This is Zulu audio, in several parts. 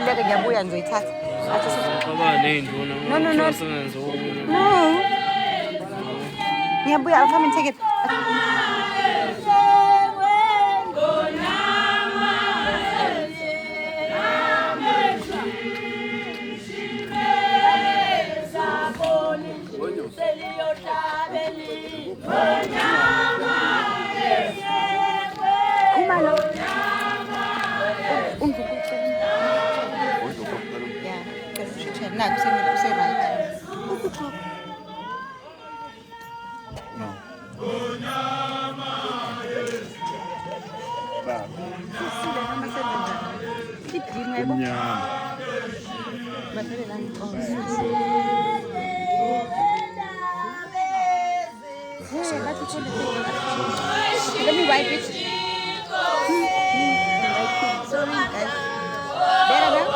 Ngiyaluleka ngiyabuya ngizoyithatha. No. No. Ngiyabuya, I'll come and take it. Let me wipe it. Sorry, guys. Better now?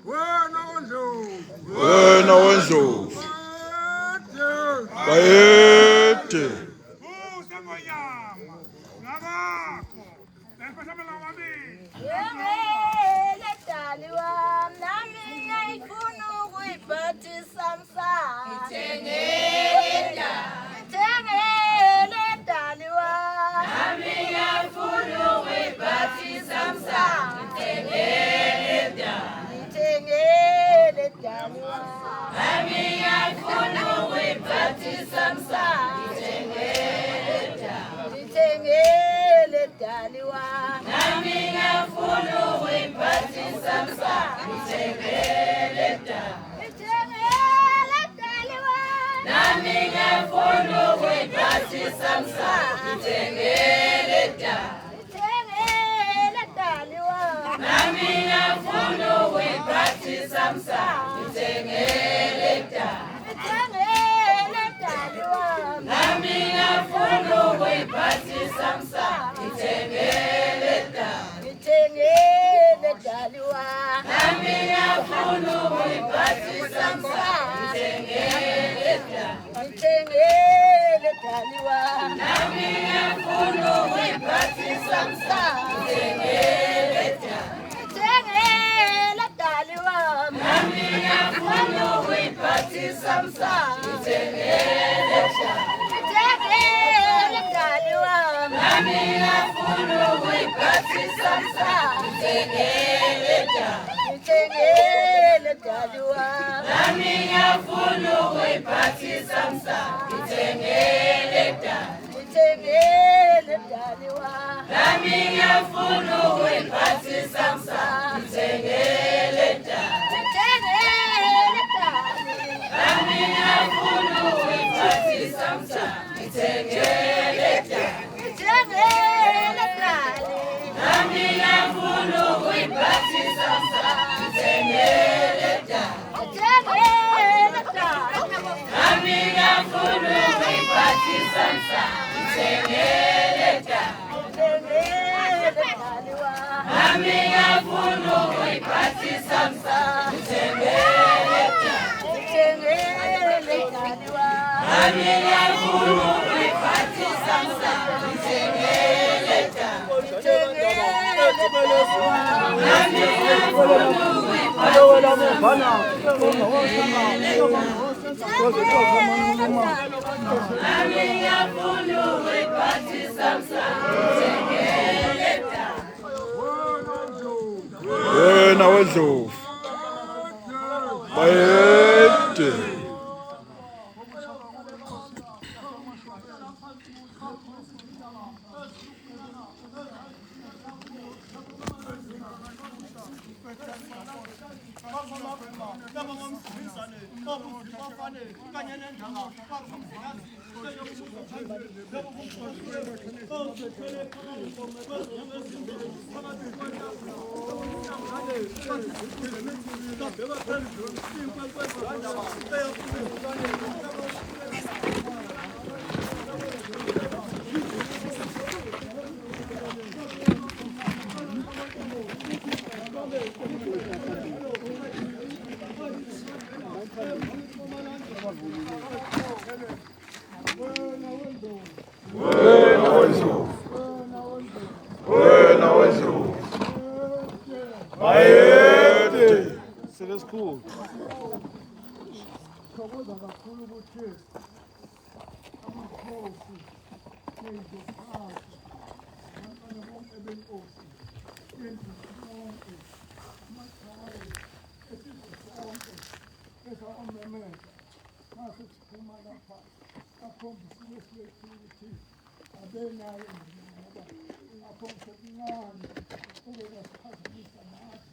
Wena wendlovu bayede Samsa, samsa, ngithengele mdali wami, nami ngiyafuna ukuyiphatha isamsa, ngithengele mdali wami, nami ngiyafuna ukuyiphatha isamsa, ngithengele mdali wami, nami ngiyafuna ukuyiphatha isamsa, ngithengele nami ngiyafuna ukuyiphatha isamsa, ngithengele nami ngiyafuna ukuyiphatha isamsa, ngithengele nami ngiyafuna ukuyiphatha isamsa, ngithengele nami ngiyafuna ukuyiphatha isamsa, ngithengele nami ngiyafuna ukuyiphatha isamsa, ngithengele nami ngiyafuna ukuyiphatha isamsa, ngithengele Wena wendlovu. Bayede. Wena wendlovu. Bayede. So that's cool. Thokoza kakhulu ukuthi amakhosi nezophathi abantwana bonke benkosi endlu zonke amakhaya esizwe sonke esaomemeza nase siphuma lapha akhombisile silethu ukuthi abenayo ngoba akhombise kuncane ukube siphazamisa nathi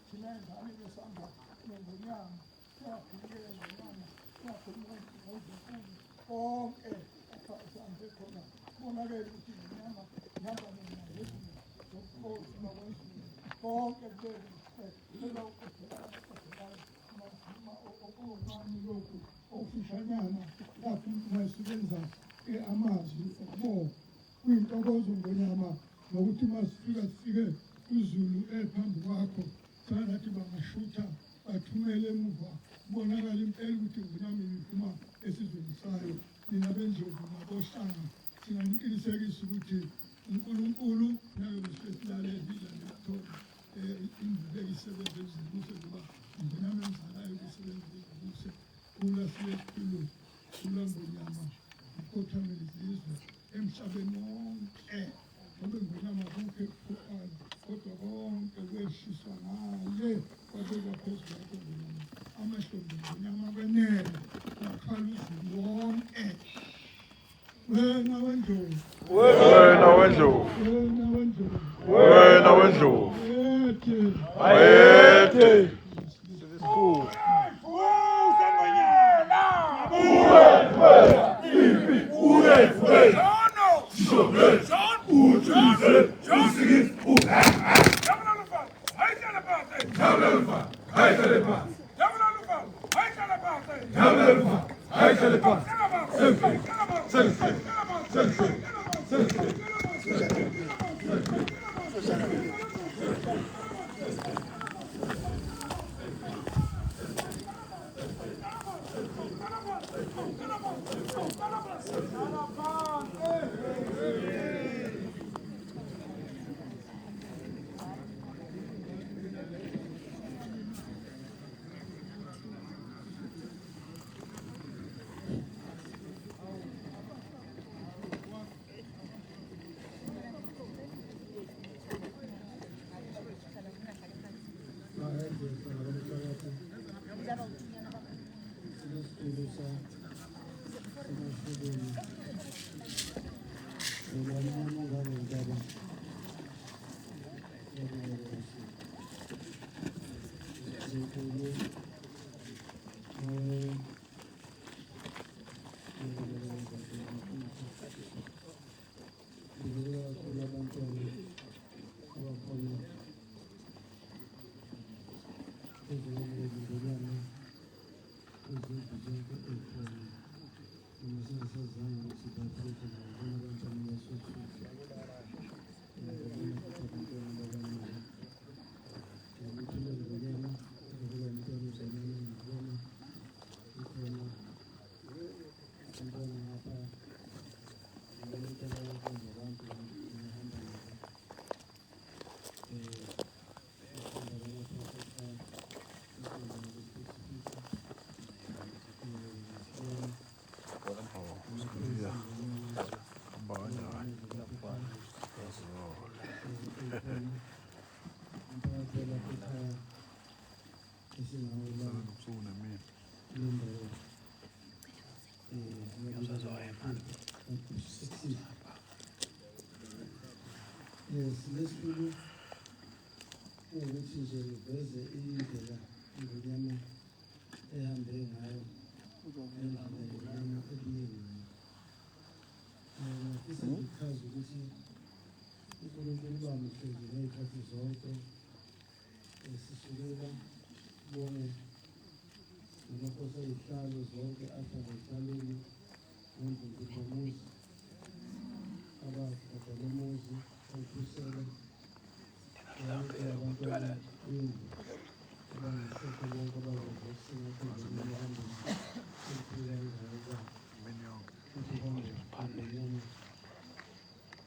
thina ingane besihamba nengonyama siyaphikelela ngonyama siyakhuluma ngozinkulu konke apha esihambe khona kubonakele ukuthi ngonyama ihamba nengazezini zobukhosi bakwenziwe konke kubele okungani lokhu okufishanyana lapho mayisebenzisa amazwi okubonga kuyintokozo ngonyama nokuthi sifike kuzulu ephambi kwakho sangathi bangashutha bathumele emuva kubonakala impela ukuthi ngonyama iphuma esizweni sayo nina bendlovu nabohlanga singaniqinisekisa ukuthi uNkulunkulu nayo besesilalelile nethona indlela isebenza ezibuse ngoba ngonyama emzalayo kusebenza ezibuse kula siyesiphilo kula ngonyama ikhothame izizwe emhlabeni wonke ngoba ngonyama konke kuqala kodwa konke kweshiswa ngale kwabekwa phezu kwakho ngonyama amahlombe ngonyama kwenele wakhala uzulu wonke wena wendlovu Wena wendlovu. wena wendlovu Wena wendlovu. Bayede. Bayede. So that's cool. Yes, lesibili ukuthi nje ngiveze indlela ingonyama ehambe ngayo endlela ebuye ngayo. Ngifisa ngichaze ukuthi uNkulunkulu bamuhle nje ngey'khathi zonke sisukela bonke namakhosi ay'hlalo zonke apha ngey'hlalweni ngendlela abadala umuzi okusela abantu indlu abangasekho bonke abazokusinga kuzimihambeni ephila indawo zabo futhi bangonyama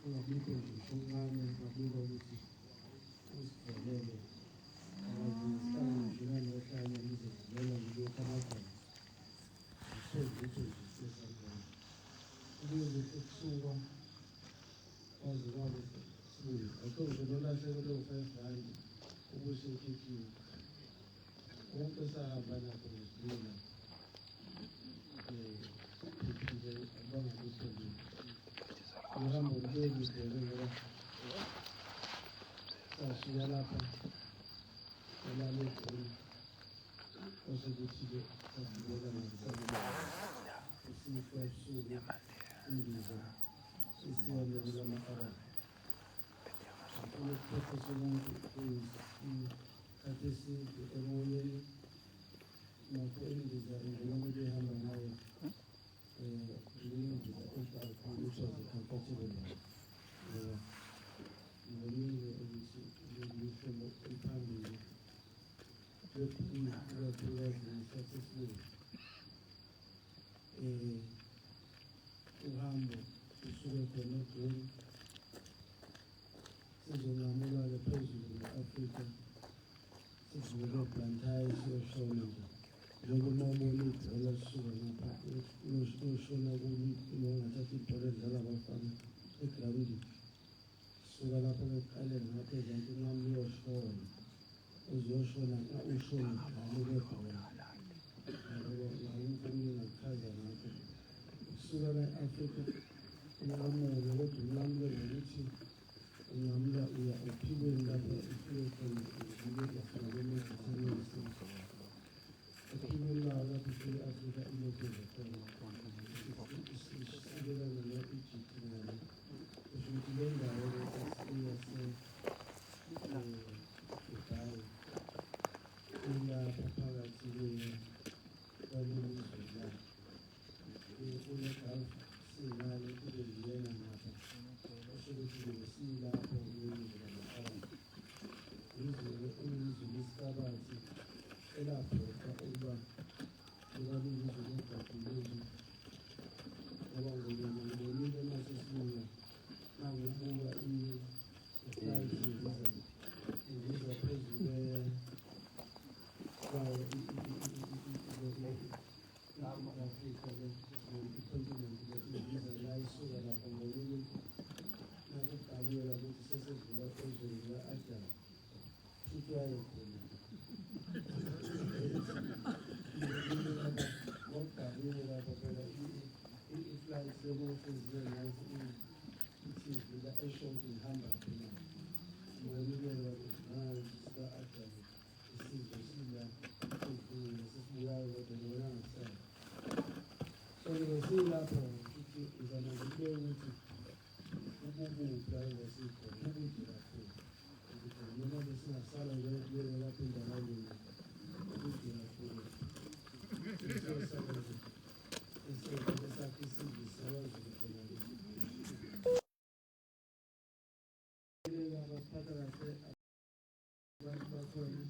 ungabikho nje uncane ngabikho ukuthi usivelele azihlangane nohlanya ngizovela ngilokhu amagama asokuthi nje sesangana ukuze ukusuka kwazi kwabe sibili akhonje nolahleko lo-5 rand ubusekhekhiwe wonke sahamba nakho nesibila nje abangakutholi uhambo lubekudlele ngoba sasuka lapha elale egoli osekuthi-ke safikela ngakusabela isifo ebusuku indiza isiyalekela ama-arabhu ukuphepha somuntu isikhathi eside emoyeni nakho indiza ingona behamba ngayo indiza ehlakakhulu uthoze comfortable ngolinge ukuthi lihlelo eliphambili ikakhulukazi ngesikhathi esiningi uhambo usuke khona egoli sizonqamulana phezulu ne-Afrika sidlule eblantayi siyoshona nje njengoba uma ubona ibhola lisuka ngapha uyoshona uma ungathatha ibhola edlala abafana egrawundini suka lapho bekuqale ngapha ezanti unqami uyoshona uzoshona ushona ngalo kwebhola ngoba ngakuchaza ngakho kusuka la-Afrika unqamule kodwa unqamule ngokuthi unqamula uya ephikweni lapho ufike khona ephikweni lawo lapho ufike Afrika ilokhu khona isikelana ne-Egypt nayo kusho ukuthi le ndawo iyase-Dubai ilapha phakathi kwaleli zwe lakho kune-Gulf singale kube yiyena ngapha kusho ukuthi silapho kwelizwe lama-Arabhu izwe lesikabathi elabheka ukuba likalilizwe legadilezi ngoba ngibonile masesibuya nangibuka i-flight ngiza phezu kwayo i-Afrika i-continent ngiza la isuka lapho ngolunye nakubhaliwe ukuthi sesedlula ezweni la-Adam futhi wayekhona senziwe ngathi i-TV la eshonto ihamba phela ngokunikela sika-Adam isizwe sila edlule sesibuyayo kodwa nona ngasala so ngesilapho futhi uzama ukubeka ukuthi ukubupha ngesikhona ukuthi kakhulu ukuthi noma besingasala ngekubeka lapho endaweni ukuthi kakhulu esakhe isizwe sakwazi khona abaphatha kahle abantu bakhona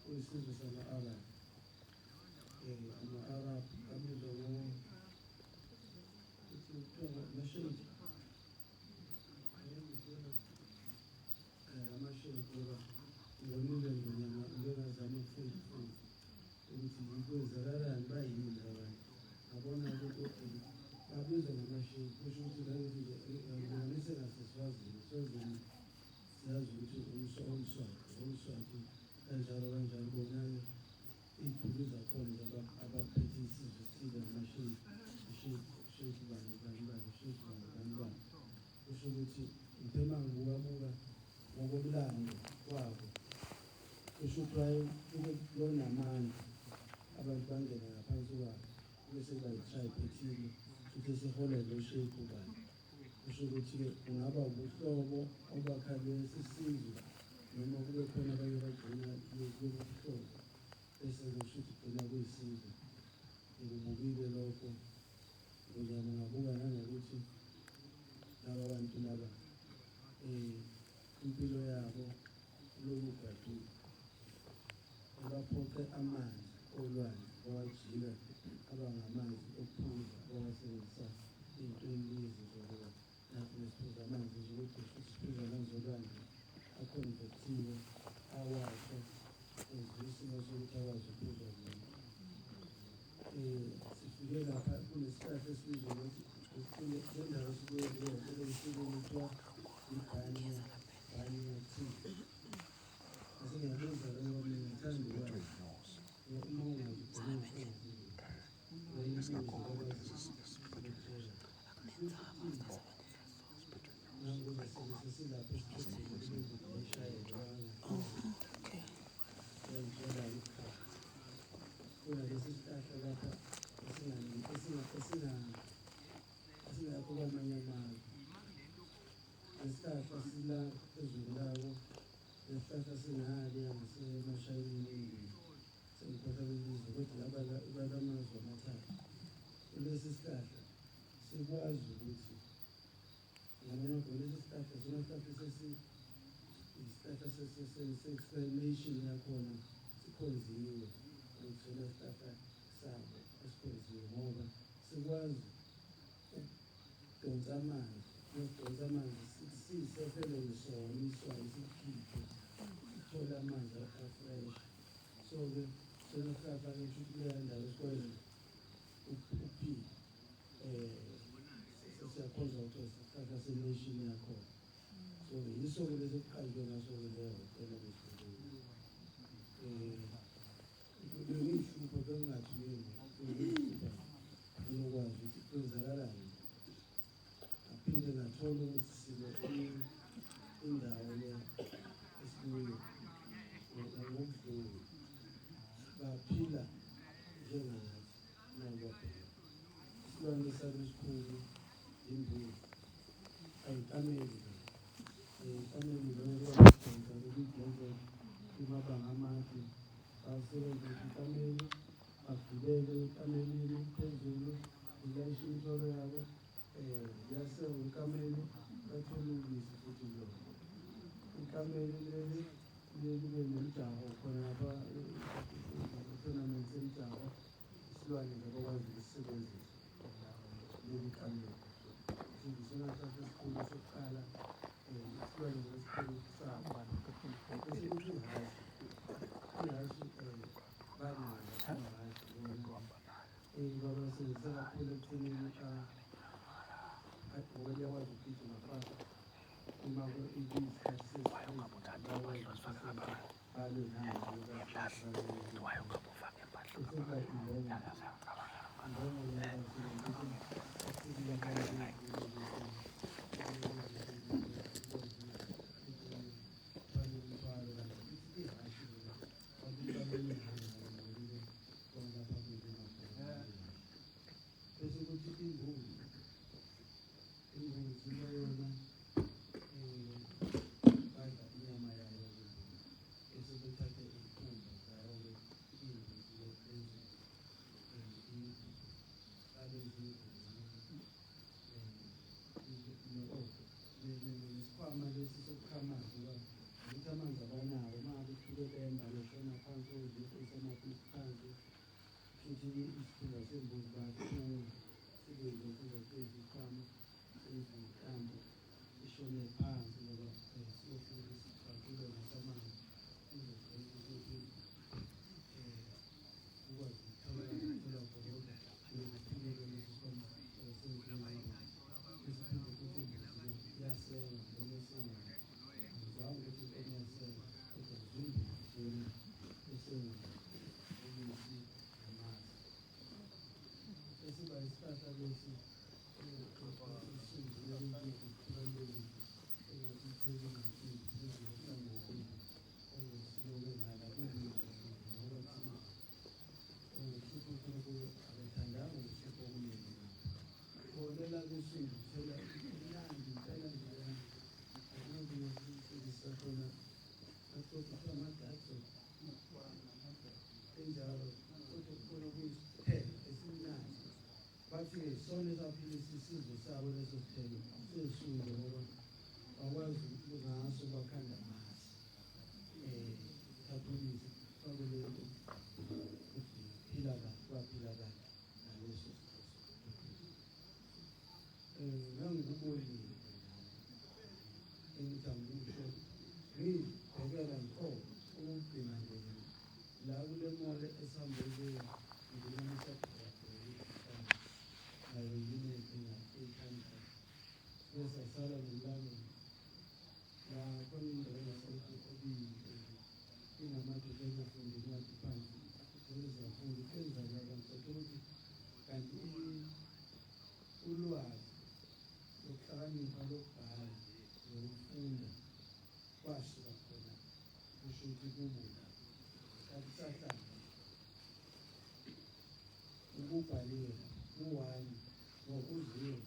kuyisizwe sama-Arab ama-Arab abizwa amasheki amasheki ngoba ngonile ngonyama ngengazama ukufeyifuna ukuthi yikwenzakalani bayini abantu ngabona lokho babizwa ngamasheki kusho ukuthi nganise naseswazini swazini siyazi ukuthi umswati kanjalo bona-ke iy'khulu zakhona abaphethe isizwe sithile ngamasheki sheki bani kusho ukuthi ngithema ngibukabuka ngokomlando wabo kusho ukuthi lonamandla abantu bangena ngaphansi kwabo bese bayi-tribe ethile futhi esiholele usheki ubani kusho ukuthi-ke kungaba ubuhlobo obakhale sisizwe noma kube khona abanye bagcina lobuhlobo bese kusho ukuthi kugcina kuyisizwe ngikubukile lokho ngonyama ngabuka nanokuthi laba bantu laba impilo yabo lokugadula abaphoqe amanzi olwandle bawajika abangamanzi okuphuza bawasebenzisa iy'ntweni lezi zokuba nathi nesiphuza amanzi zokuthi siphuza amanzi olwandle akhonvektiwe awasho isimo sokuthi akwazi ukuphuza zona sifike lapha kunesihlahla esibizwa ukuthi le ndawo esikuyo esukwini kuthiwa ibhaniya tea asingabuza ngoba mina ngithanda ukwazi uma ungazi kunalesi sihlahla lapha esingakho kwamanye amazwe isihlahla sila phezulu lawo lesihlahla singale ngasemashayinini sengiphatha kwelizwe kodwa abalamazwe amathathu kulesi sihlahla sikwazi ukuthi ngamanabo lesi sihlahla se-explanation yakhona sikhonziwe ukuthola isihlahla sabo esikhonziwe ngoba sikwazi ukudonsa amanzi nokudonsa amanzi sisefelele sona iswayi sikhiphe sithole amanzi afresh so-ke sona sihlahla-ke kusho ukuthi kuleya ndawo sikwazi ukuphila siyakhonza ukuthi isihlahla se-nation yakhona so yiso-ke lesi kuqanjwe ngaso-ke leyo hotela besibukile bengiyihlupho bengingathi bengiyihlupha unokwazi ukuthi kwenzakalani aphinde ngathola ukuthi sibe indawo le esikuyo ngokudlula baphila njengathi nababheka isilwane sabo esikhulu imbuzi ayikameli ikameli loyokuwaenza lokuyidonsa imabanga amade basebenzisa ikameli bagibele ekamelini phezulu ilayishe imithwalo yabo yasewa ikameli bathole ubisi futhi lona ikameli leli libe nomjaho khona lapha tournament semjaho isilwane zabakwazi ukusebenzisa leli kameli sisona sihlahla esikhulu sokuqala isilwane esikhulu sabo bese kuthi ihashi babasebenzisa kakhulu ekuthenini ngoba liyakwazi ukugijima fast uma isikhathi Sona ezaphilisa isizwe sabo leso sithelo sesundu ngoba bakwazi ngaso bakhanda amasi thathulise fakele phila kahle kwaphila kahle naleso ngangikubolile engithanda ukusho ngibhekela nto ukugcina nje la kule mole esihambele ngibonisa sala nolano la khona indawo yasekubili inamadoda ezofunda incwadi phansi ezafunda kenza abantu ukuthi kanti ulwazi lokuhlakanipha lokubhala nokufunda kwasuka khona kusho ukuthi kubula kanti sahlala ukubhalela uwani ngokuzwiyo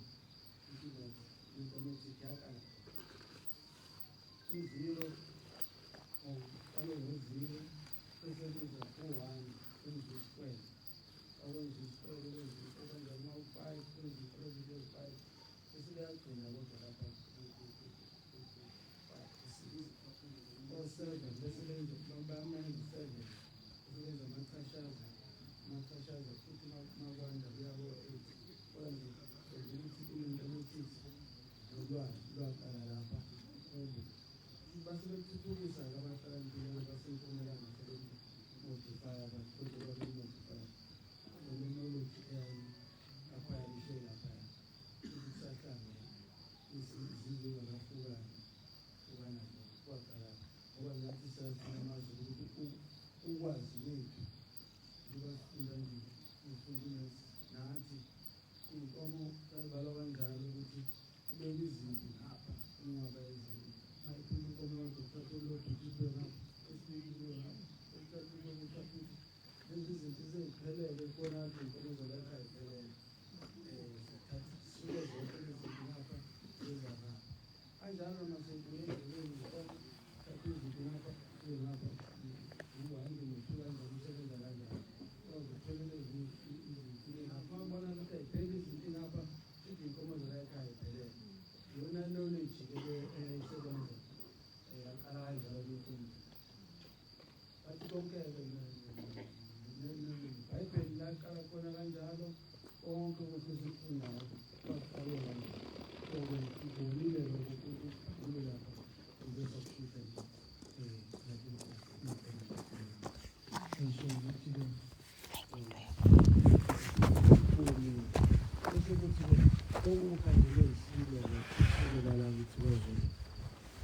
automatic yakala uzero kalo ngozero bese kuza u1 kwenza square awenza square kwenza okwenza ma5 kwenza 3 bese kuyagcina kodwa lapha o7 bese lenza bamanye 7 bese amachashaza futhi makwanda kuyabo 8 kwenza ukuthi umuntu lwaqala lapha basebethuthukisa abahlakaniphile basempumelanga sebemodifaya abantu modifaya technology aphayalishe lapha ukusahlangana izizwe zakahlukana kwaqala ngoba nathi siyazamaza ukuthi ukwazi kwethu kubafunda nje ifundile nathi inkomo sayibala kanjalo ukuthi kubeka izinto ngapha ingaba izinto mayiphuma inkomo yakho uthathe uloduthiswe ngapha esibekile ngapha uthathe uloduthiswe lezi zinto zeziphelele kubona ukuthi inkomo zolakha iphelele suke zonke izinto ngapha zeza ngapha kanjalo nasempulezweni inkomo uthathe izinto ngapha kuye ngapha uhambe nothula kanjani usebenza kanjani uziphelele izinto ngapha ubona ukuthi ayiphelele izinto ngapha futhi inkomo zolakha iphelele yona knowledge esebenza yaqala kanjalo inkomo bathi konke-ke iBhayibheli laqala khona kanjalo konke okusesikufunda kwaqale ibonile lokho kube lapha ubese kushisa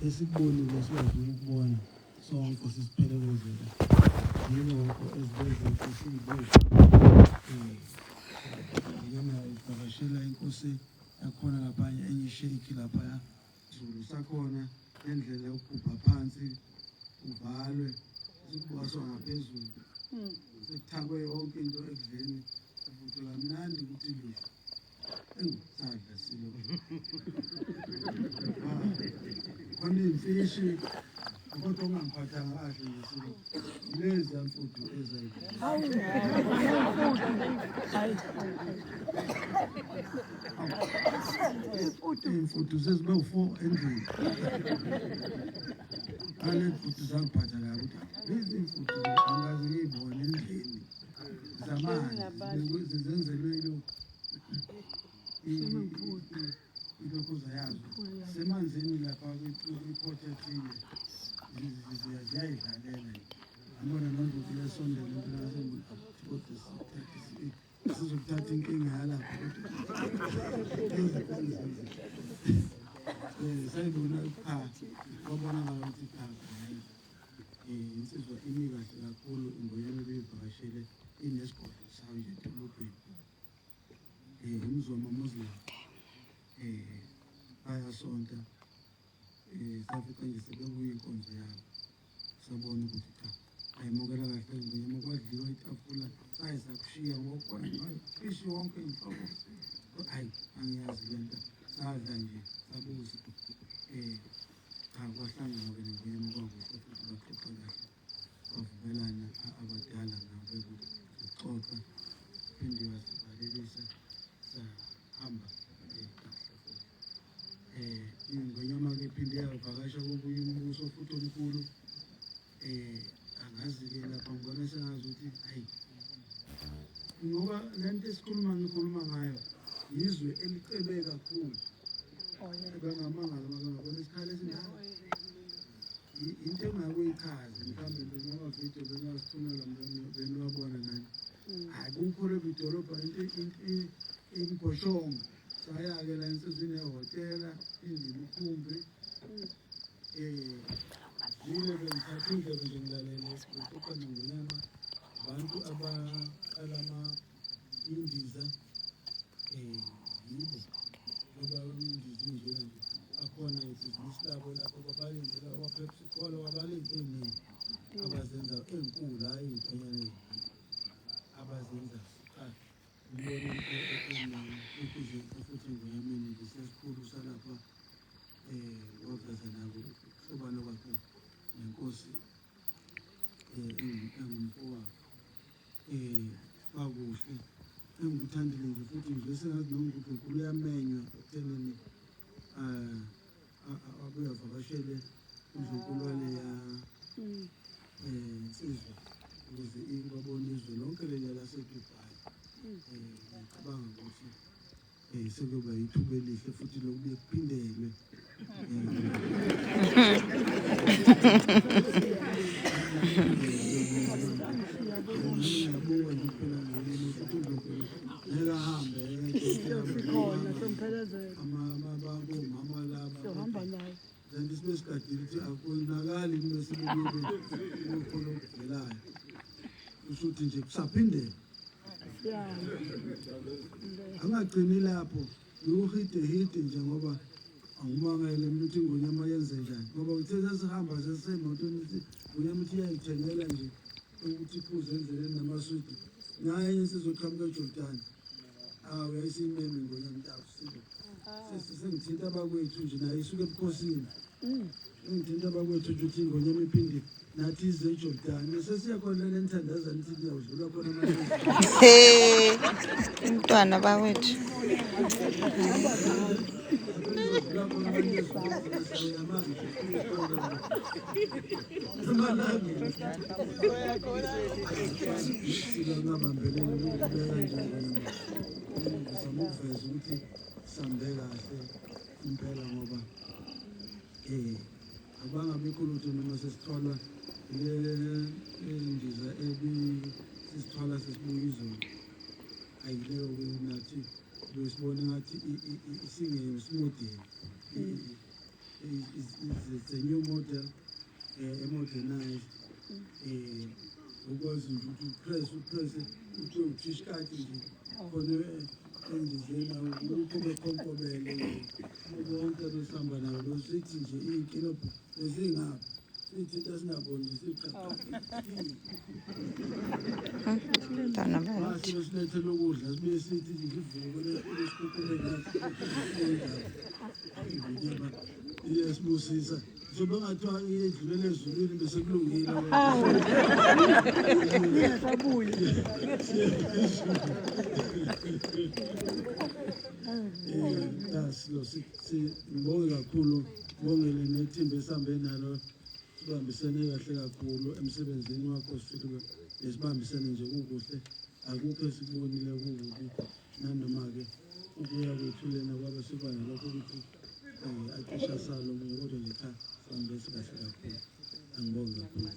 esikubonile sikwazi ukubona sonke sisiphelekezela yingoko ezibenza ukuthi siyibuze Ngiyona ivakashela inkosi yakhona lapha enye isheki lapha Zulu sakhona endlela yokubhubha phansi uvalwe sikubaswa ngaphezulu sekuthakwe yonke into ekudleni kuvutula mnandi ukuthi lidle sadla silo khona imfishi kodwa ungangiphathanga kahle ngesilo lezi mfuthu imfuthu sezibe u4 endlini ale mfuthu zangiphatha la ukuthi lezi mfuthu angazi ngiyibona endlini zamanzi zenzelwe ilokhuza yazo semanzini lapha kwiphothethile ziyayidlalela ngibona nomvuku lesondela sizokuthatha inkinga yalapha sayibona ukuphatha kwabonakala ukuthi iphapha insizwa imi kahle kakhulu ingonyama beyivakashele inesigodlo sayo nje edolobheni umzwa Muslim bayasonta safica nje sebebuye inkonzo yabo sabona ukuthi cha ayimukela kahle ngiyema kwadliwa itafula sayisakushiya ngokona ishi wonke inhlobo hayi angiyazi lento sadla nje sabuza cha kwahlangana ngiyema kwakuhle futhi baxoxa kahle bavumelana abadala ngabo ukuxoxa phinde wasibalelisa sahamba ingonyama ke phinde yavakasha kokunye umbuso futhi omkhulu angazi-ke lapha ngibona sengazi ukuthi hayi ngoba lento ngikhuluma ngayo yizwe elicebe kakhulu bangamangala ngabona isikhala esingaka into engakuyichaza mhlawumbe bengamavidiyo bengasithumela benwabona nani akukho lebidolobha into imboshongo saya-ke la insizweni ehhotela indilikhumbi yile bengithatha indlebe nje ngilalele ukuxoxa nengonyama abantu abaqala indiza yibo ngoba indiza injena nje akhona ibhizinisi labo lapho babalindela abapepsi cola babalinde ey'ningi abazenza enkulu hhayi iy'thonyane abazenza ngibona futhi ngonyameni ngisesikhulu salapha waveza nabo hlobana kwakhe nenkosi engumfowabo bakuhle engikuthandile nje futhi nje sengathi nomNkulunkulu uyamenywa ekuthenini abuye avakashele izizukulwane insizwa ukuze babone izwe lonke leliya laseDubai. Ngicabanga ukuthi sekuyoba yithuba elihle futhi lokubuye kuphindelwe Then this was got akonakali kumesibukile ukukhona okuvelayo usuthi nje kusaphindela angagcini lapho uhide nje ngoba angumangele ukuthi ingonyama yenze njani ngoba uthe sesihamba sesemotweni ukuthi ngonyama uthi iyayithengela nje ukuthi iphuze endleleni namaswidi naye sizoqhamuka eJordan uyayisimeme ngonyama mntafu sengithinta abakwethu nje naye isuke ebukhosini ngithinta abakwethu ukuthi ingonyama iphinde nathi ize eJordan sesiyakhona lenithandaza nithi niyawudlula khona umntwana bakwethu ukuveza ukuthi sambe kahle impela ngoba abangabikho lutho noma sesithola indiza sisithola sesibuya izolo ayileyo-ke nathi besibone ngathi singesimodeli it's a new model modernized ukwazi nje ukuthi upress uthi uthishikati nje khona endizena ukuthi bekhonkobele bonke besihamba nabo sithi nje ikinobho ezingaphi sithi tasingaboni mase besilethele ukudla sibuye sithi nje sivuke iyesibusisa so bengathiwa iyedlulele ezulwini bese kulungile ngibonge kakhulu ngibongele nethimba esihambe nalo sibambisene kahle kakhulu emsebenzini wakho sifike esibambisene nje kukuhle akukho esikubonile kukubi nanoma-ke ukuya kwethu lena kwabe sibangela ukuthi acisha salo mina kodwa nje cha sihambe kahle kakhulu angibonge kakhulu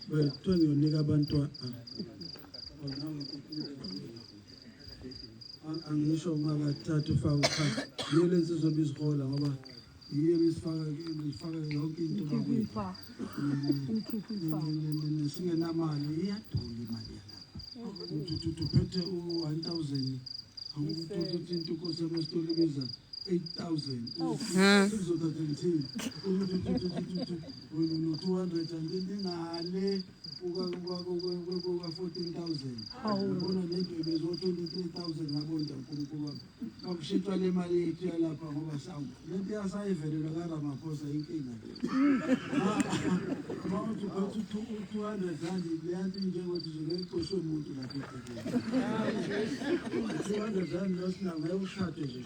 kuthiwa ngiyonika abantwana angisho ungakathatha ufake uphasi yiyo lezi zobe izihola ngoba yiyo lifaka yonke into singenamali iyadula imali yalapha uphethe u-1,000 ukuthi into inkosi yabasitoli ibiza 8,000 sizothatha ngithini no-200 and ingale kuka-14,000 ubona lento bezo-23,000 ngabonda uNkulunkulu wami akushitshwa le mali yethu yalapha ngoba lento yasayivelelwa kaRamaphosa inkinga uma uthi uphethe u-200 rand leyanto injengokuthi ngeke umuntu lapha ekhaya 200 rand losina ngeke ushade nje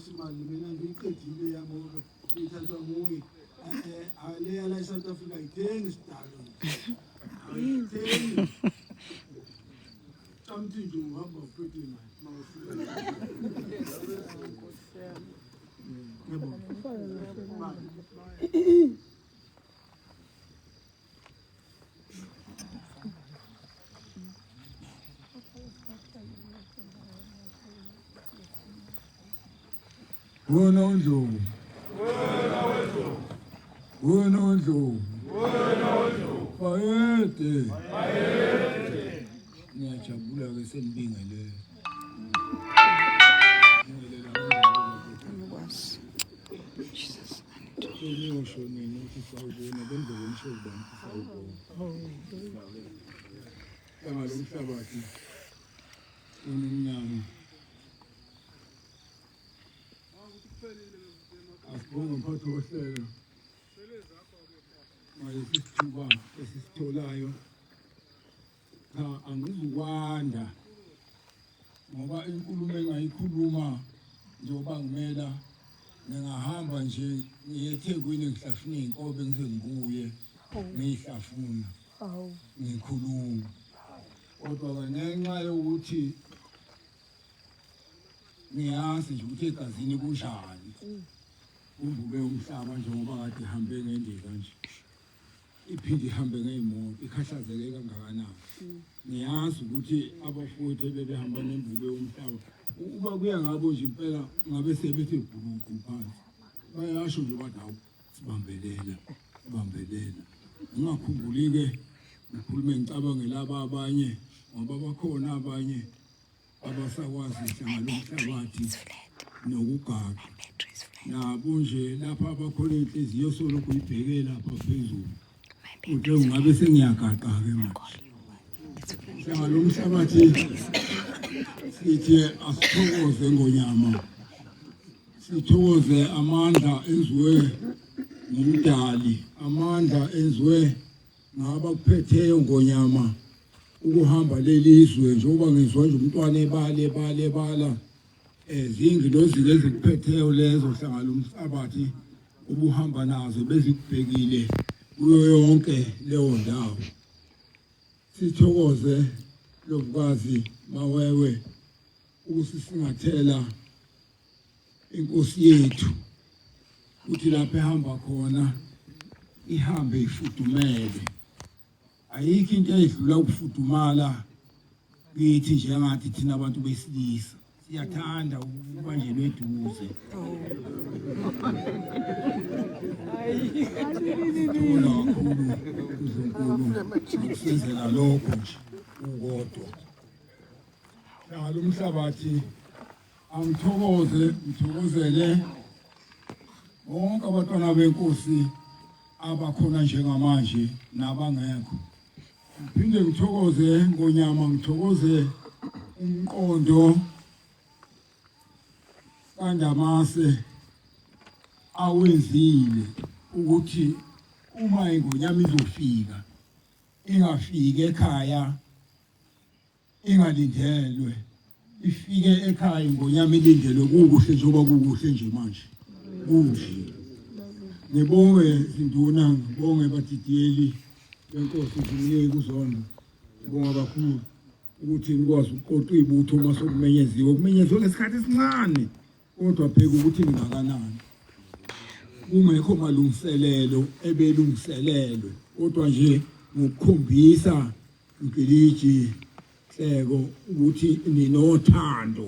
imali mina ngiyiqedile yami ithathwa nguye leya la eSouth Africa ayithengi isidalo ayithengi something nje uhamba uphethe imali Wena uNdlovu. Wena uNdlovu. Bayede. Ngiyajabula ke senibingelele. Ngisho nini ukuthi sawubona benzele umshozi bami sawubona. Kama lo mhlabathi unomnyama. Asibonge mphathi wohlelo. Mayisithuba esisitholayo. Cha angizukwanda. Ngoba inkulumo engayikhuluma njengoba ngimela ngingahamba nje ngiyeThekwini ngihlafuna inkobe ngize ngibuye ngihlafuna ngikhuluma kodwa ngenxa yokuthi ngiyazi nje ukuthi egazini kunjani umbube umhlaba njengoba kade ihambe ngendiza nje iphinde ihambe ngeyimoto ikhahlazeke kangakanani ngiyazi ukuthi abafowethu bebehamba nembube umhlaba uba kuya ngabo nje impela ngabe sebethe bhuruku phansi bayasho nje bathi hawu sibambelela ngingakhumbuli-ke ngikhulume ngicabange laba abanye ngoba bakhona abanye abasakwazi ngalomhlabathi nokugaga nabo nje lapha abakhona inhliziyo solokhu ibheke lapha phezulu uthi ungabe sengiyagaqa-ke manje ngalomhlabathi sithi asithokoze ngonyama sithokoze amandla enziwe ngumdali amandla enziwe ngabakuphetheyo ngonyama ukuhamba lelizwe njengoba ngizwa nje umntwana ebala zingilozi lezikuphetheyo lezo hlangana umhlabathi ubuhamba nazo bezikubhekile kuyo yonke leyo ndawo sithokoze lobukazi mawewe ukusisingathela inkosi yethu uthi lapha ehamba khona ihambe ifudumele ayikho into edlula ukufudumala kithi njengathi thina abantu besilisa siyathanda ukubanjelwe eduze Sithola kakhulu uNkulunkulu senzela lokho nje ukodwa ngalo umhlabathi ngithokozele bonke abantwana benkosi abakhona njengamanje nabangekho ngiphinde ngithokoze ngonyama ngithokoze umqondo kaNdamase awenzile ukuthi uma ingonyama izofika ingafiki ekhaya ingalindelwe ifike ekhaya ingonyama ilindelwe kukuhle njengoba kukuhle nje manje kunje ngibonge induna ngibonge badidiyeli benkosi zimiyeke kuzona ngibonga kakhulu ukuthi nikwazi ukuqoqa ibutho masokumenyeziwe kumenyeziwe lesikhathi esincane kodwa phela ukuthi ningakanani kungekho malungiselelo ebelungiselelwe kodwa nje ngokukhombisa impiliji hleko ukuthi ninothando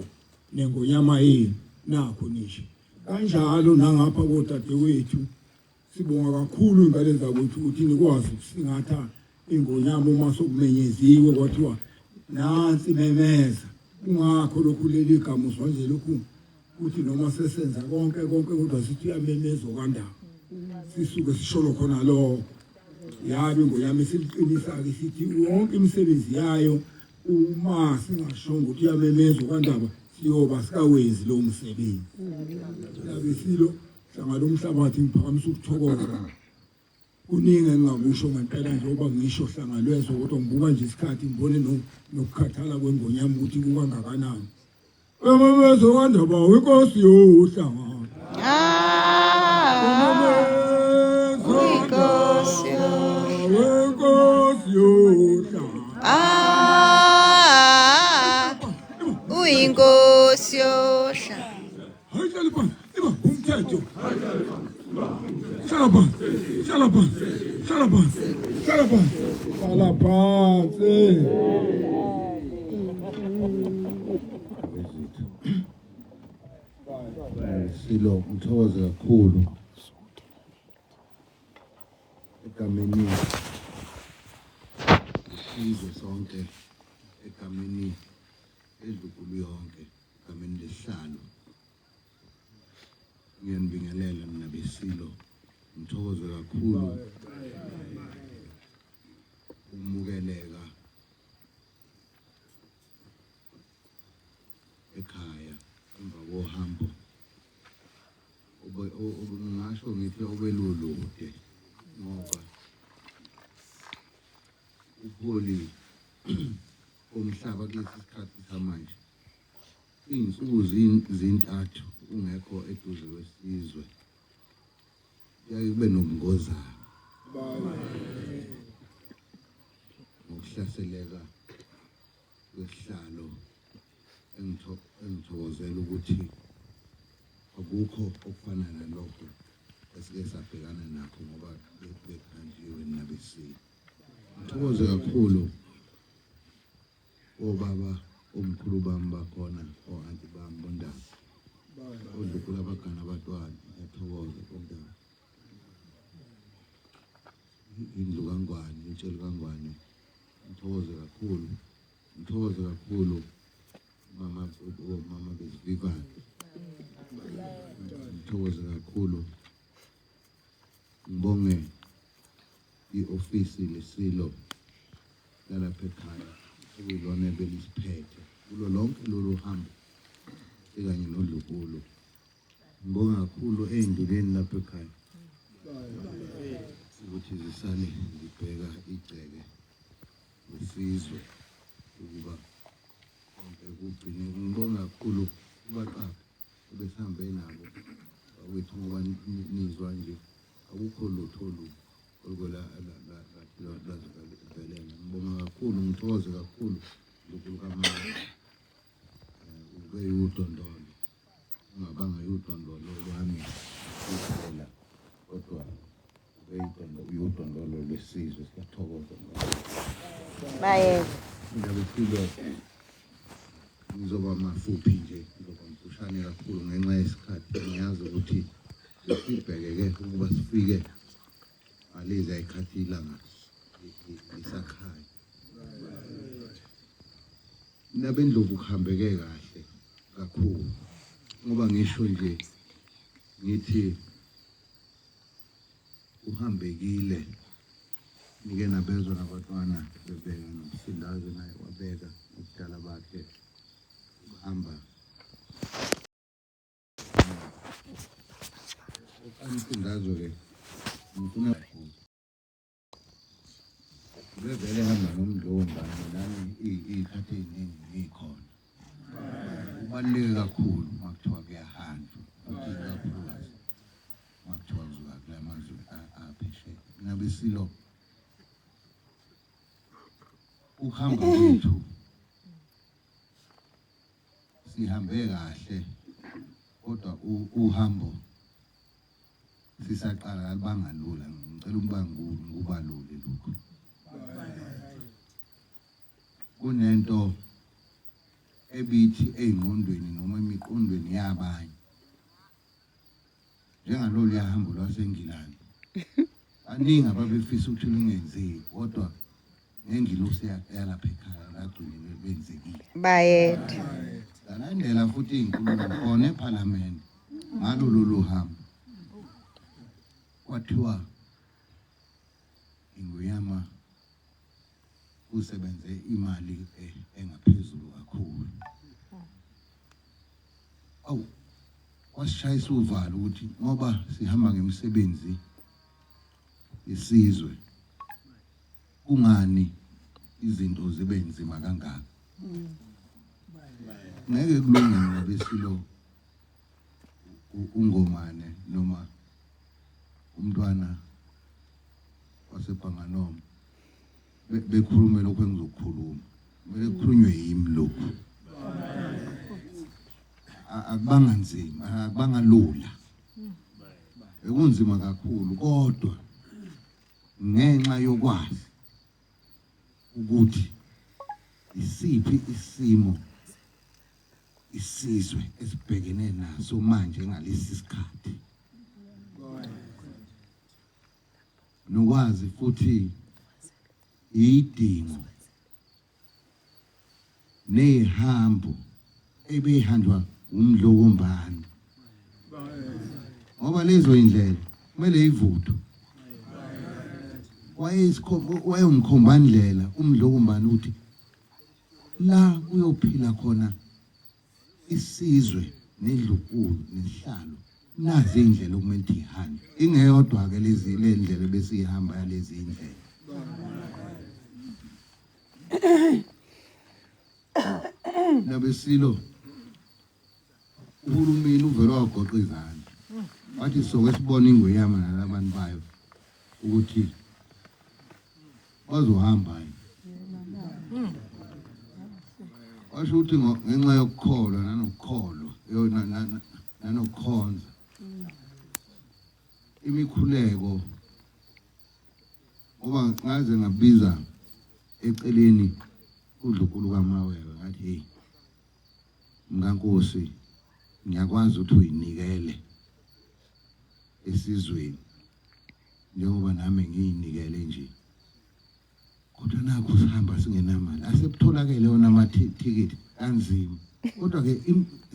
nengonyama yenu nakho nisho kanjalo nangapha kodadewethu sibonga kakhulu ingane zakwethu ukuthi nikwazi ukusingatha ingonyama uma sokumenyeziwe kwathiwa nansi memeza kungakho lokhu leli gama uzwanje lokhu ukuthi noma sesenza konke kodwa sithi uyamemeza okandaba sisuke sisholo khona lo yabe ingonyama esiliqinisa ke sithi wonke imisebenzi yayo uma singashongo ukuthi uyamemeza okandaba siyoba sikawenzi lo msebenzi yabe silo hlangalo umhlabathi ngiphakamisa ukuthokoza kuningi engingakusho ngempela njengoba ngisho hlangalwezo kodwa ngibuka nje isikhathi ngibone nokukhathala kwengonyama ukuthi kukangakanani Ememeza okandaba inkosi yohlanga Inkosi uyinkosi yohla hayihlala phansi iba umthetho hlala phansi hlala phansi Silo ngithokoze kakhulu egameni isizwe sonke egameni edlukulu yonke egameni lesihlalo ngiyanibingelela mina besilo ngithokoze kakhulu umukeleka ekhaya emva kohambo ngasho ngithi obelulude ngoba upholi omhlaba kulesi sikhathi samanje iy'nsuku zintathu ungekho eduze kwesizwe yake kube nobungozana ngokuhlaseleka kwesihlalo engithokozela ukuthi akukho okufana nalokho esike sabhekana nakho ngoba bekhanjiwe nabesini ngithokoze kakhulu obaba omkhulu bami bakhona o-anti bami bondaba odlukula abagana abatwana ngiyathokoza bondaba indlu kaNgwane intshelo kaNgwane ngithokoze kakhulu mama bezivivane ngithokoze kakhulu ngibonge i-ofisi lesilo lalapha ekhaya okuyilona belisiphethe kulo lonke lolu hambo ekanye nodlukulo ngibonga kakhulu ey'nduleni lapha ekhaya ukuthi zisale zibheka igceke lesizwe ukuba konke kugcine ngibonga kakhulu kubaqaphi ebesihambe nabo awethu ngoba nizwa nje akukho lutho olukolavelela ngibonga kakhulu ngithokoze kakhulu lokulu kamama ube yudondolo ungabanga yudondolo lwami kuphela kodwa uyudondolo lwesizwe siyathokoza Bayede. indaba esilo ngizoba mafuphi nje ngizoba mfushane kakhulu ngenxa yesikhathi ngiyazi ukuthi sibhekeke ukuba sifike alezi ayikhathi ilanga lisakhaya nabendlovu kuhambeke kahle kakhulu ngoba ngisho nje ngithi uhambekile nike nabezwe nabantwana bebeka nomsindazo naye wabeka ubudala bakhe ukuhamba umsindazo ke ngifuna bevele hamba nomndlovumbane nami iy'khathi ey'ningi ngikhona kubaluleke kakhulu makuthiwa kuyahanjwa futhi kakhulukazi makuthiwa kuzuka kula mazwe aphesheya nabesilo ukuhamba kwethu sihambe kahle kodwa uhambo sisaqala alibangalula ngicela ukubalule lokho kunento ebithi ey'ngqondweni noma emiqondweni yabanye njengalolu yahambo lwaseNgilandi baningi ababefisa ukuthi lungenziwe kodwa ngengilosi yalapha ekhaya lagcine benzekile Bayede. ngalandela futhi iy'nkulumo khona ephalamende ngalo lolu hambo kwathiwa inguyama usebenze imali engaphezulu kakhulu wasishayisa uvalo ukuthi ngoba sihamba ngemisebenzi isizwe kungani izinto zibe nzima kangaka ngeke kulunge ngabesilo ungomane noma umntwana wasebhanganoma bekhulume lokho engizokukhuluma kumele kukhulunywe yimi lokhu akubanga nzima akubanga lula ekunzima kakhulu kodwa ngenxa yokwazi ukuthi isiphi isimo isizwe esibhekene naso manje ngalesi sikhathi nokwazi futhi idingo nehambo ebehanjwa umdlovumbane ngoba lezo indlela kumele ivuthwe wayengikhombandlela umdlovumbane uthi la uyophila khona isizwe nedlukulu nesihlalo nazi indlela okumele ihambe ingeyodwa ke lezi lendlela besihamba lezi indlela nabesilo uhulumeni uvela wagoqa izandla wathi soke sibona ingweyama nalabantu bayo ukuthi bazohamba washo ukuthi ngenxa yokukholwa nanokukhonza imikhuleko ngoba ngaze ngabiza eceleni uDlunkulu kaMawewe ngathi hey mngankosi ngiyakwazi ukuthi uyinikele esizweni njengoba nami ngiyinikele nje kodwa nakho sihamba singenamali asebutholakele yona amathikiti kanzima kodwa ke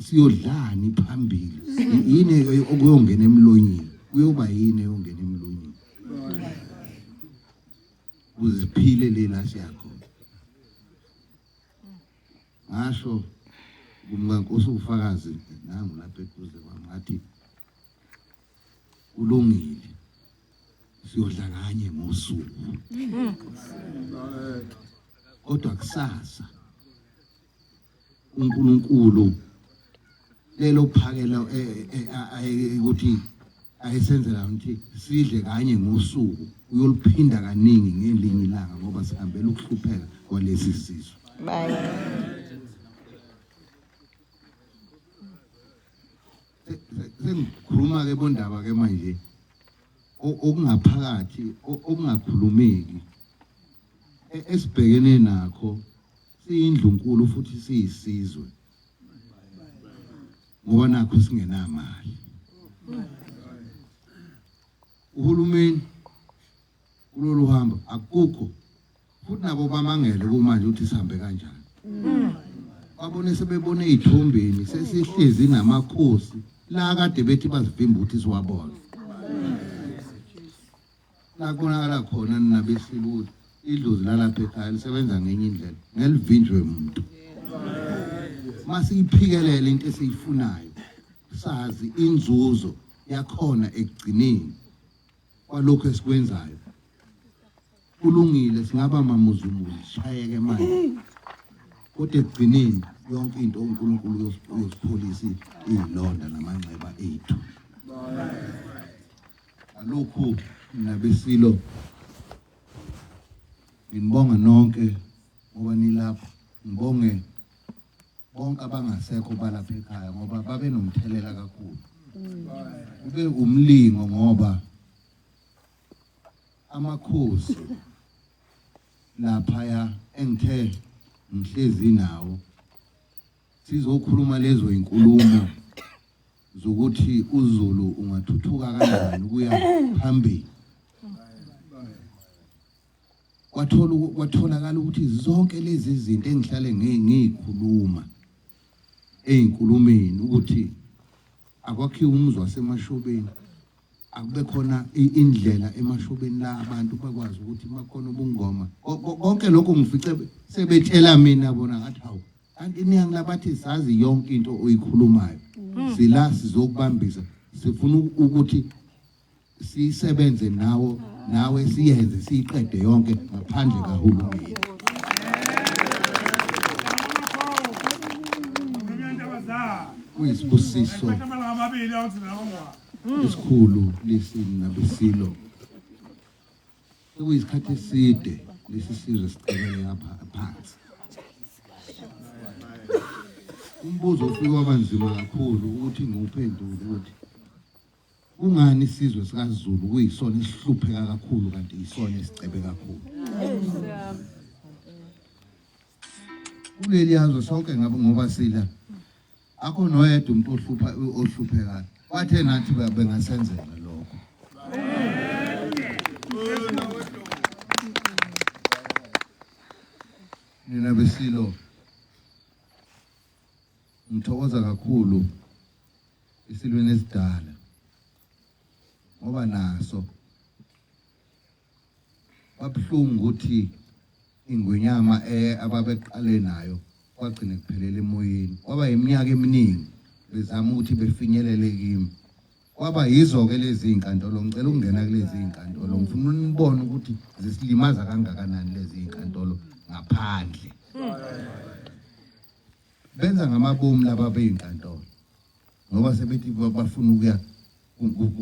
siyodlani phambili yini okuyongena emlonyeni kuyoba yini eyongena emlonyeni uziphile lela siyakho ngasho kumngankosi ufakazi nangu lapha eduze kwami ngathi ulungile siyodla kanye ngosuku kodwa kusasa uNkulunkulu lelo phakela ukuthi ayisenzela ukuthi sidle kanye ngosuku uyoliphinda kaningi ngelinye ilanga ngoba sihambela ukuhlupheka kwalesi sizwe sengikhuluma sikhuluma ke bondaba ke manje okungaphakathi okungakhulumeki esibhekene nakho siyindlunkulu futhi siyisizwe ngoba nakho singenamali. Uhulumeni kulolu hamba akukho futhi nabo bamangele kumanje ukuthi sihambe kanjani. Babone sebebone izithombeni sesihlezi namakhosi la kade bethi bazivimba ukuthi siwabona. La konakala khona nabesibuthi idlozi lalapha ekhaya lisebenza ngenye indlela ngelivinjwe umuntu. Masiyiphikelele into esiyifunayo sazi inzuzo yakhona ekugcineni kwalokho esikwenzayo. Kulungile singaba mamuzumuzi shayeke manje. Kodwa ekugcineni yonke into uNkulunkulu uyosipholisa izilonda namanxeba ethu. Alokhu nabesilo ngibonga nonke ngoba nilapha. Ngibonge bonke abangasekho balapha ekhaya ngoba babe nomthelela kakhulu. Ube umlingo ngoba amakhosi lapha engithe ngihlezi nawo sizokhuluma lezo inkulumo zokuthi uZulu ungathuthuka kanjani kuya phambili. Kwatholakala ukuthi zonke lezi zinto engihlale ngizikhuluma einkulumeni ukuthi akwakhiwe umuzwa wasemashobeni, akube khona indlela emashobeni la abantu bakwazi ukuthi makhona ubungoma. Konke lokho ngifice sebetshela mina bona ngathi hawu kanti iningi labathi sazi yonke into oyikhulumayo. Sila sizokubambisa sifuna ukuthi sisebenze nawe siyenze siyiqede yonke ngaphandle kahulumeni. Kuyisibusiso esikhulu lesi nabesilo. Sekuyisikhathi eside lesi sizwe sicekele lapha phansi. Umbuzo ufike wabanzima kakhulu ukuthi ngiwuphendule ukuthi kungani isizwe sikaZulu kuyisona esihlupheka kakhulu kanti isona esicebe kakhulu. Kuleli yazwe sonke ngoba sila akho noyedwa umuntu ohluphekayo. Bathe nathi bengasenzela lokho. Nina besilo ngithokoza kakhulu isilweni esidala ngoba naso babhlungu ukuthi ingwenyama ababeqale nayo kwagcina kuphelele emoyeni. Kwaba iminyaka eminingi bezama ukuthi befinyelele kimi. Kwaba yizo-ke lezi inkantolo ngicela ukungena kulezi inkantolo ngifuna unibone ukuthi zisilimaza kangakanani lezi inkantolo ngaphandle. Benza ngamabomu laba beyinkantolo ngoba sebethi bafuna ukuya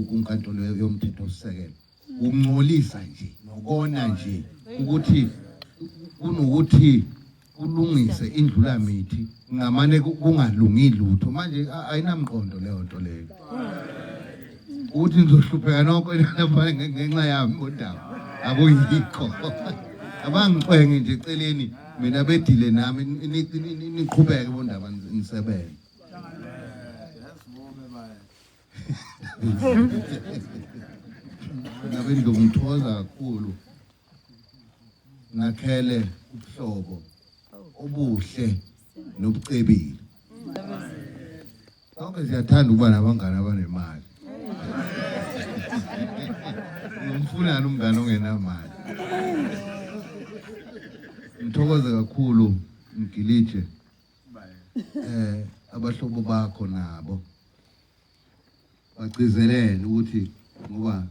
kunkantolo yomthetho osisekelo. Ukungcolisa nje nokona nje ukuthi kunokuthi ulungise indlulamithi ngamane kungalungi lutho. Manje ayinamqondo leyo nto leyo. Uthi nizohlupheka nonke lapha ngenxa yami kodwa akuyikho. Abangicwenge nje eceleni mina bedile nami niqhubeke bondaba nisebenze. Nabendlu ngithokoza kakhulu nakhele ubuhlobo obuhle nobucebile. Sonke siyathanda ukuba nabangani abanemali. Ngimfuna umngane ongenamali. Ngithokoza kakhulu Mgilitshe abahlobo bakho nabo bagcizelele ukuthi ngoba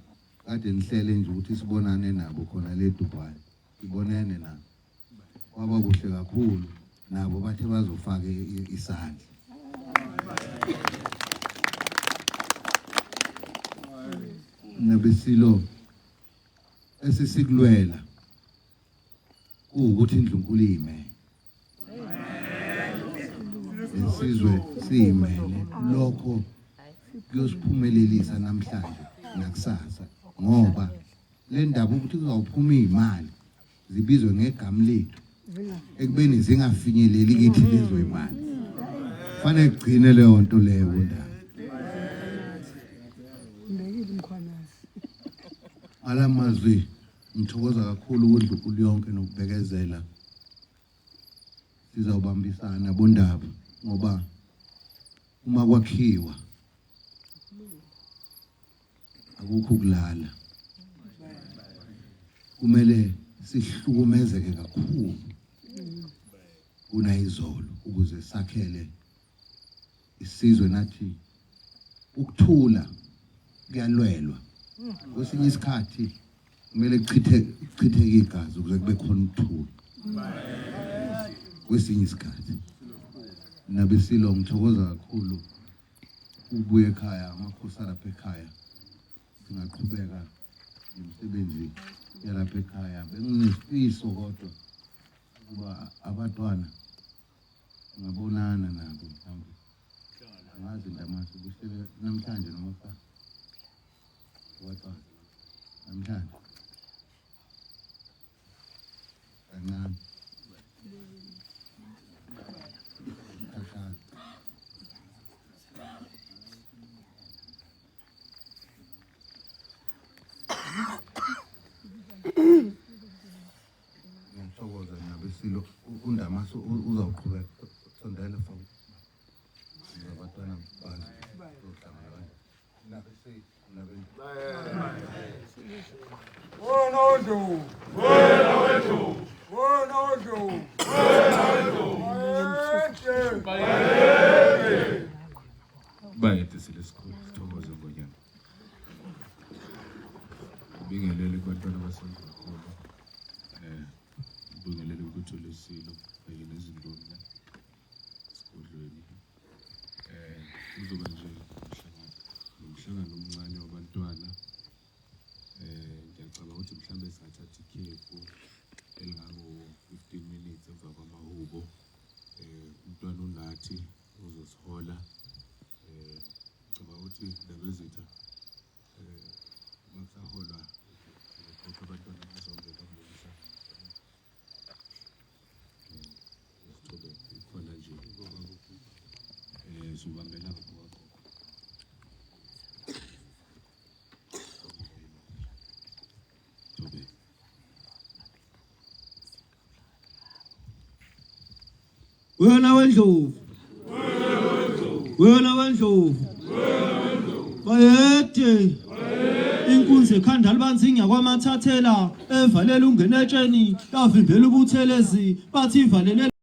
kade nihlele nje ukuthi sibonane nabo khona le Dubai. Sibonene nabo. Kwaba kuhle kakhulu nabo bathe bazofaka isandla. Nabesilo esisikulwela ukuthi indlunkulu imele. Isizwe siyimele lokho kuyosiphumelelisa namhlanje nakusasa ngoba le ndaba ukuthi kuzawuphuma izimali zibizwe ngegama lethu ekubeni zingafinyeleli kithi lezo imali fanele kugcine leyo nto leyo ndaba alamazwi ngithokoza kakhulu ukudlula yonke nokubekezela sizawubambisana bondaba ngoba uma kwakhiwa akukho kulala kumele sihlukumezeke kakhulu kunayizolo ukuze sakhele isizwe nathi ukuthula kuyalwelwa kwesinye isikhathi kumele kuchitheke igazi ukuze kube khona ukuthula kwesinye isikhathi nabesilo ngithokoza kakhulu ubuye ekhaya amakhosi alapha ekhaya singaqhubeka nomsebenzi yalapha ekhaya benginesifiso kodwa kuba abantwana ngabonana nabo mhlawumbe angazi ndamase kuhlele namhlanje noma cha abantwana namhlanje kancane ngiyathokoza nabesilo undamase uzawuqhubeka sondela for abantwana bazi zohlangana nabesilo Wona wendlovu bayede selesikhulu sithokoze ngonyana ubingelele kubantwana basemkhulu ubingelele ukuthola isilo kanye nezinduna esigodlweni kuzoba nje umhlangano omncane wabantwana ngiyacabanga ukuthi mhlawumbe singathatha ikhefu elingango-15 minutes emva kwamahubo umntwana unathi uzosihola ngicabanga ukuthi nabezitha makusaholwa bonke abantwana bazongena kulo mhlangano isithobe ikhona nje subambela ngapha kwakho Tobe Wena wendlovu bayede inkunzi ekhanda libanzinga kwamathathela evalela ungenetsheni yavimbela ubuthelezi bathi ivalele